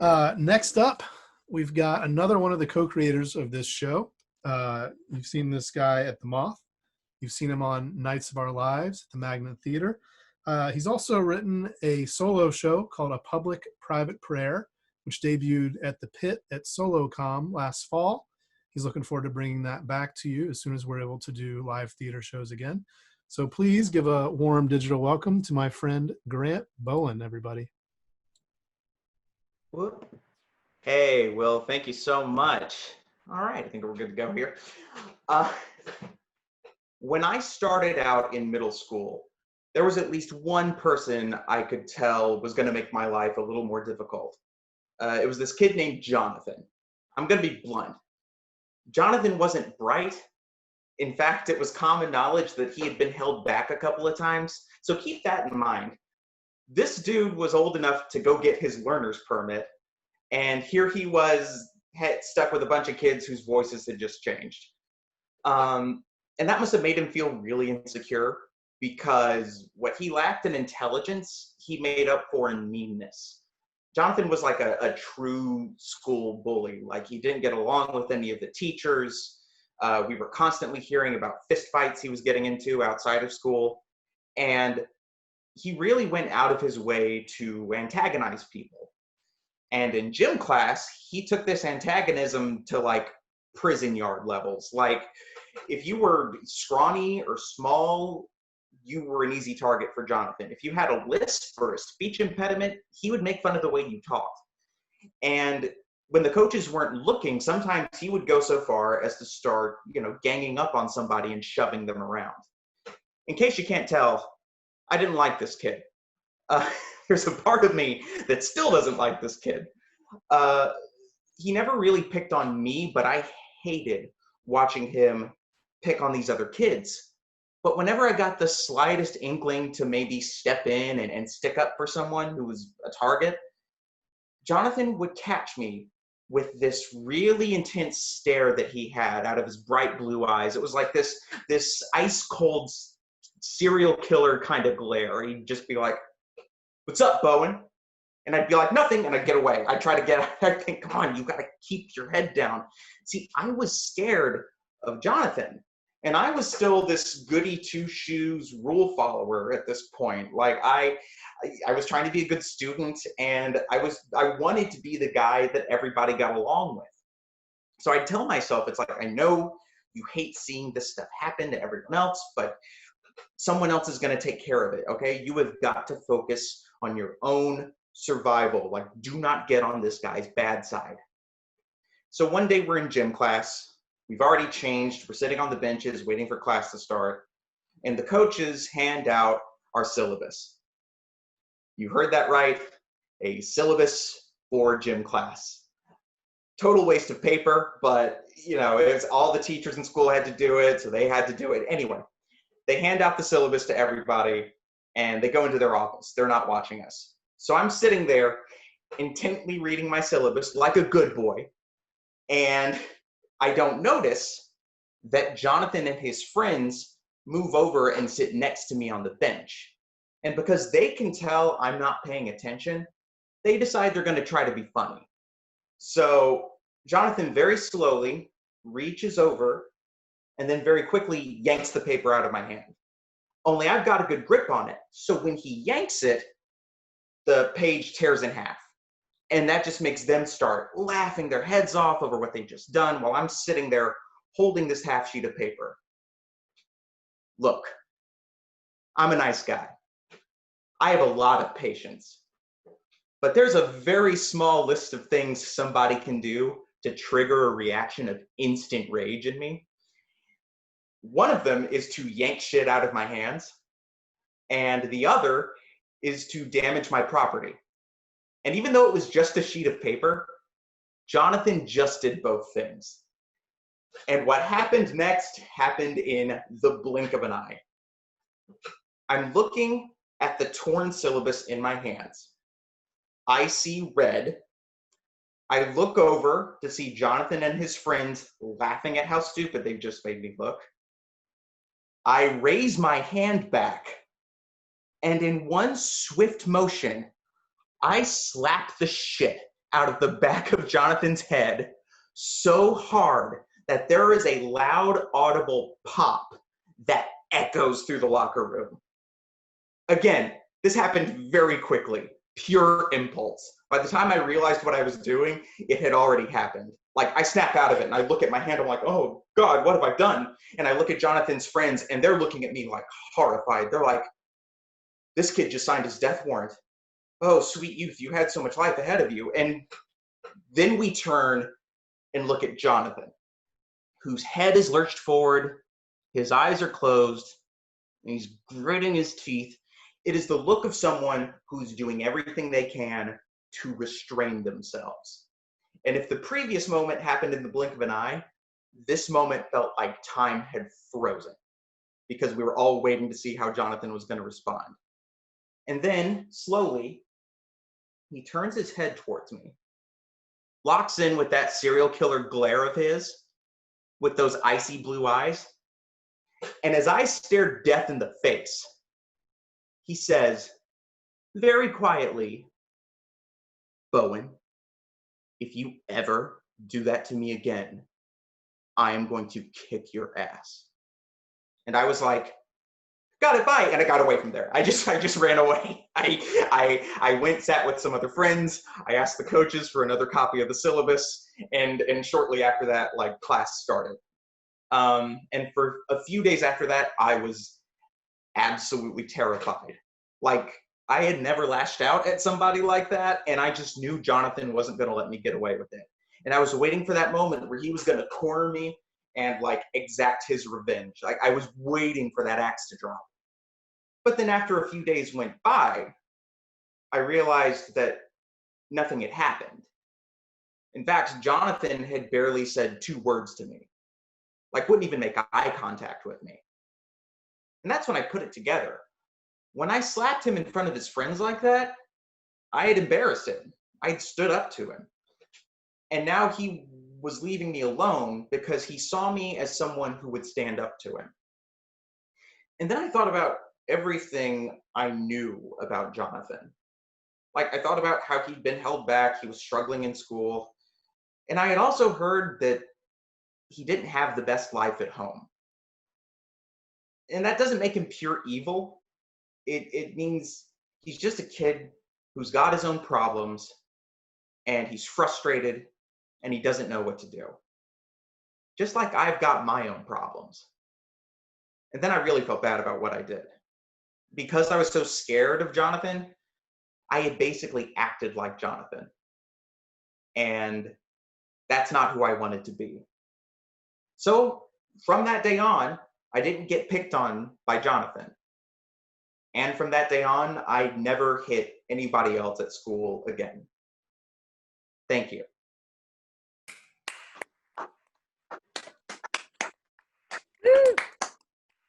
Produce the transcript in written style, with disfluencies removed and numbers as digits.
Next up, we've got another one of the co-creators of this show. You've seen this guy at the Moth. You've seen him on Nights of Our Lives at the Magnet Theater. He's also written a solo show called A Public Private Prayer, which debuted at the Pit at SoloCom last fall. He's looking forward to bringing that back to you as soon as we're able to do live theater shows again. So please give a warm digital welcome to my friend Grant Bowen, everybody. Whoop. Hey, Will, thank you so much. All right, I think we're good to go here. When I started out in middle school, there was at least one person I could tell was going to make my life a little more difficult. It was this kid named Jonathan. I'm going to be blunt. Jonathan wasn't bright. In fact, it was common knowledge that he had been held back a couple of times. So keep that in mind. This dude was old enough to go get his learner's permit. And here he was stuck with a bunch of kids whose voices had just changed. And that must have made him feel really insecure because what he lacked in intelligence, he made up for in meanness. Jonathan was like a true school bully. Like, he didn't get along with any of the teachers. We were constantly hearing about fist fights he was getting into outside of school. And he really went out of his way to antagonize people. And in gym class, he took this antagonism to like prison yard levels. Like, if you were scrawny or small, you were an easy target for Jonathan. If you had a lisp or a speech impediment, he would make fun of the way you talked. And when the coaches weren't looking, sometimes he would go so far as to start, ganging up on somebody and shoving them around. In case you can't tell, I didn't like this kid. There's a part of me that still doesn't like this kid. He never really picked on me, but I hated watching him pick on these other kids. But whenever I got the slightest inkling to maybe step in and stick up for someone who was a target, Jonathan would catch me with this really intense stare that he had out of his bright blue eyes. It was like this ice cold serial killer kind of glare. He'd just be like, "What's up, Bowen?" And I'd be like, "Nothing," and I'd get away. I'd try to I'd think, "Come on, you gotta keep your head down." See, I was scared of Jonathan. And I was still this goody two-shoes rule follower at this point. Like, I was trying to be a good student, and I wanted to be the guy that everybody got along with. So I'd tell myself, it's like, I know you hate seeing this stuff happen to everyone else, but someone else is going to take care of it, okay? You have got to focus on your own survival. Like, do not get on this guy's bad side. So one day we're in gym class. We've already changed. We're sitting on the benches waiting for class to start. And the coaches hand out our syllabus. You heard that right. A syllabus for gym class. Total waste of paper, but it's all the teachers in school had to do it, so they had to do it. Anyway, they hand out the syllabus to everybody and they go into their office. They're not watching us. So I'm sitting there intently reading my syllabus like a good boy. And I don't notice that Jonathan and his friends move over and sit next to me on the bench. And because they can tell I'm not paying attention, they decide they're going to try to be funny. So Jonathan very slowly reaches over and then very quickly yanks the paper out of my hand. Only I've got a good grip on it. So when he yanks it, the page tears in half. And that just makes them start laughing their heads off over what they just done while I'm sitting there holding this half sheet of paper. Look, I'm a nice guy. I have a lot of patience. But there's a very small list of things somebody can do to trigger a reaction of instant rage in me. One of them is to yank shit out of my hands. And the other is to damage my property. And even though it was just a sheet of paper, Jonathan just did both things. And what happened next happened in the blink of an eye. I'm looking at the torn syllabus in my hands. I see red. I look over to see Jonathan and his friends laughing at how stupid they've just made me look. I raise my hand back, and in one swift motion, I slap the shit out of the back of Jonathan's head so hard that there is a loud, audible pop that echoes through the locker room. Again, this happened very quickly, pure impulse. By the time I realized what I was doing, it had already happened. Like, I snap out of it and I look at my hand, I'm like, oh God, what have I done? And I look at Jonathan's friends and they're looking at me like horrified. They're like, this kid just signed his death warrant. Oh, sweet youth, you had so much life ahead of you. And then we turn and look at Jonathan, whose head is lurched forward, his eyes are closed, and he's gritting his teeth. It is the look of someone who's doing everything they can to restrain themselves. And if the previous moment happened in the blink of an eye, this moment felt like time had frozen because we were all waiting to see how Jonathan was going to respond. And then, slowly, he turns his head towards me, locks in with that serial killer glare of his, with those icy blue eyes. And as I stare death in the face, he says, very quietly, Bowen, if you ever do that to me again, I am going to kick your ass. And I was like, got it, bye. And I got away from there. I just ran away. I went, sat with some other friends. I asked the coaches for another copy of the syllabus. And shortly after that, like, class started. And for a few days after that, I was absolutely terrified. Like, I had never lashed out at somebody like that, and I just knew Jonathan wasn't going to let me get away with it. And I was waiting for that moment where he was going to corner me and, like, exact his revenge. Like, I was waiting for that axe to drop. But then after a few days went by, I realized that nothing had happened. In fact, Jonathan had barely said 2 words to me. Like, wouldn't even make eye contact with me. And that's when I put it together. When I slapped him in front of his friends like that, I had embarrassed him. I had stood up to him. And now he was leaving me alone because he saw me as someone who would stand up to him. And then I thought about everything I knew about Jonathan. Like, I thought about how he'd been held back, he was struggling in school. And I had also heard that he didn't have the best life at home. And that doesn't make him pure evil. It means he's just a kid who's got his own problems, and he's frustrated, and he doesn't know what to do. Just like I've got my own problems. And then I really felt bad about what I did. Because I was so scared of Jonathan, I had basically acted like Jonathan. And that's not who I wanted to be. So from that day on, I didn't get picked on by Jonathan. And from that day on, I never hit anybody else at school again. Thank you.